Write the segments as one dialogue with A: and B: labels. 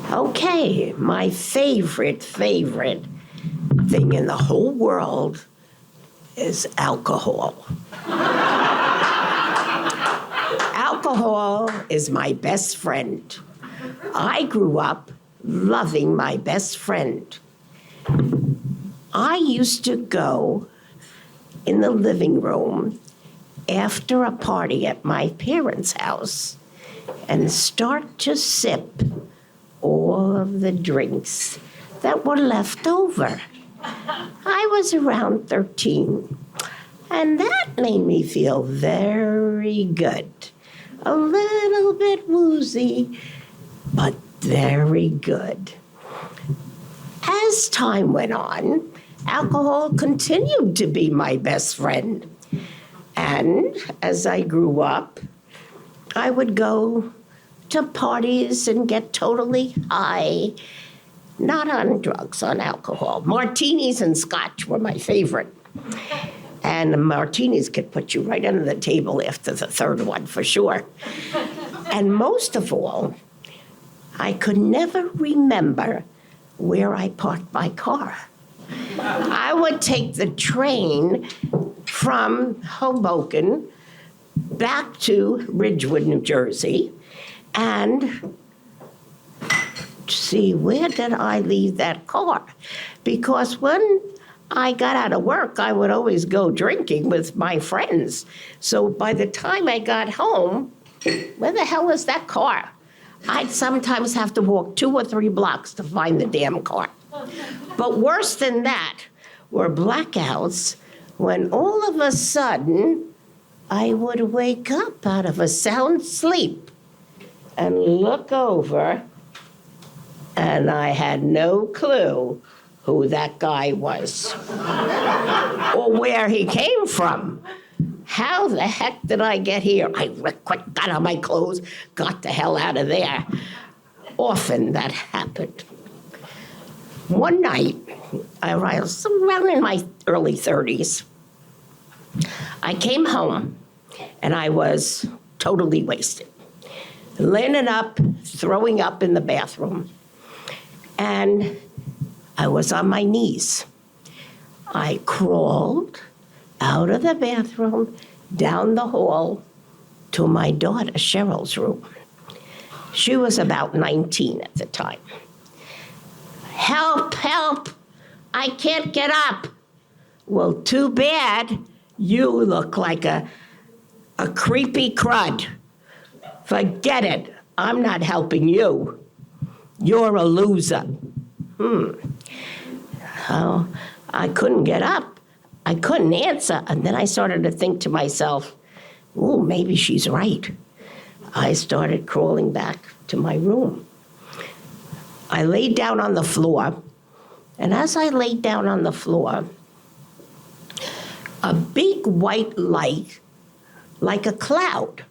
A: Okay, my favorite thing in the whole world is alcohol. Alcohol is my best friend. I grew up loving my best friend. I used to go in the living room after a party at my parents' house and start to sip all of the drinks that were left over. I was around 13, and that made me feel very good. A little bit woozy, but very good. As time went on, alcohol continued to be my best friend. And as I grew up, I would go to parties and get totally high, not on drugs, on alcohol. Martinis and scotch were my favorite. And the martinis could put you right under the table after the third one, for sure. And most of all, I could never remember where I parked my car. I would take the train from Hoboken back to Ridgewood, New Jersey, and see, where did I leave that car? Because when I got out of work, I would always go drinking with my friends. So by the time I got home, where the hell is that car? I'd sometimes have to walk 2 or 3 blocks to find the damn car. But worse than that were blackouts when all of a sudden I would wake up out of a sound sleep and look over, and I had no clue who that guy was or where he came from. How the heck did I get here? I quick got on my clothes, got the hell out of there. Often that happened. One night, I was around in my early 30s. I came home and I was totally wasted. Landed up, throwing up in the bathroom. And I was on my knees. I crawled out of the bathroom, down the hall to my daughter Cheryl's room. She was about 19 at the time. Help, help, I can't get up. Well, too bad. You look like a creepy crud. Forget it, I'm not helping you. You're a loser. Oh, I couldn't get up. I couldn't answer. And then I started to think to myself, oh, maybe she's right. I started crawling back to my room. I laid down on the floor. And as I laid down on the floor, a big white light, like a cloud,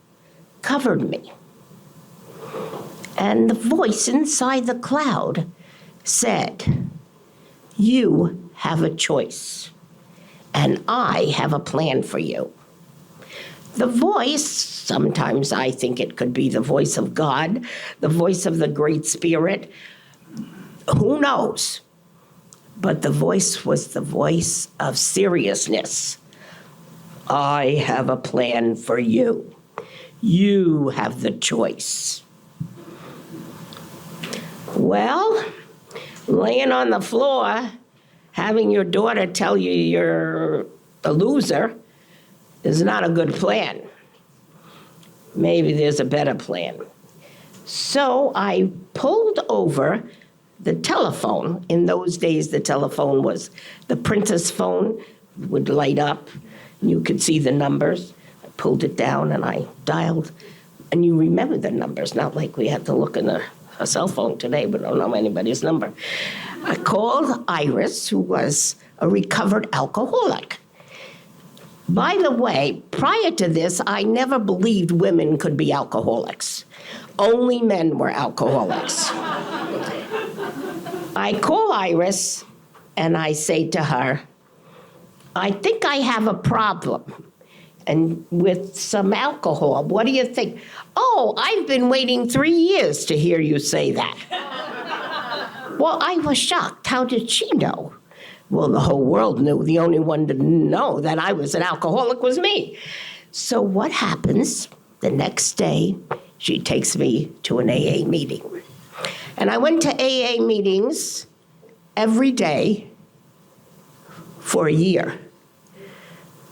A: covered me. And the voice inside the cloud said, you have a choice, and I have a plan for you. The voice, sometimes I think it could be the voice of God, the voice of the Great Spirit, who knows? But the voice was the voice of seriousness. I have a plan for you. You have the choice. Well, laying on the floor, having your daughter tell you you're a loser is not a good plan. Maybe there's a better plan. So I pulled over the telephone. In those days, the telephone was the printer's phone, would light up, and you could see the numbers. I pulled it down and I dialed, and you remember the numbers, not like we had to look in a cell phone today. We don't know anybody's number. I called Iris, who was a recovered alcoholic. By the way, prior to this, I never believed women could be alcoholics. Only men were alcoholics. I call Iris and I say to her, I think I have a problem and with some alcohol. What do you think? Oh, I've been waiting 3 years to hear you say that. Well, I was shocked. How did she know? Well, the whole world knew. The only one to know that I was an alcoholic was me. So what happens? The next day, she takes me to an AA meeting. And I went to AA meetings every day for a year.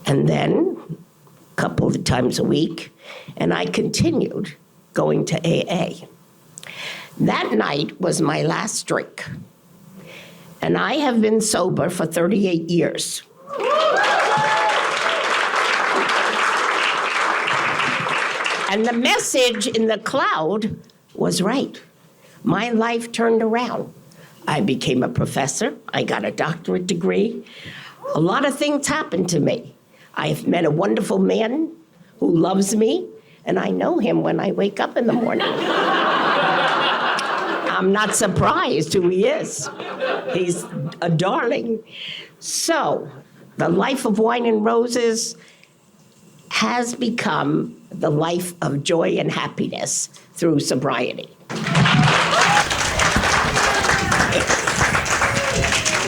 A: And then a couple of times a week, and I continued going to AA. That night was my last drink. And I have been sober for 38 years. And the message in the cloud was right. My life turned around. I became a professor. I got a doctorate degree. A lot of things happened to me. I've met a wonderful man who loves me, and I know him when I wake up in the morning. I'm not surprised who he is. He's a darling. So, the life of wine and roses has become the life of joy and happiness through sobriety.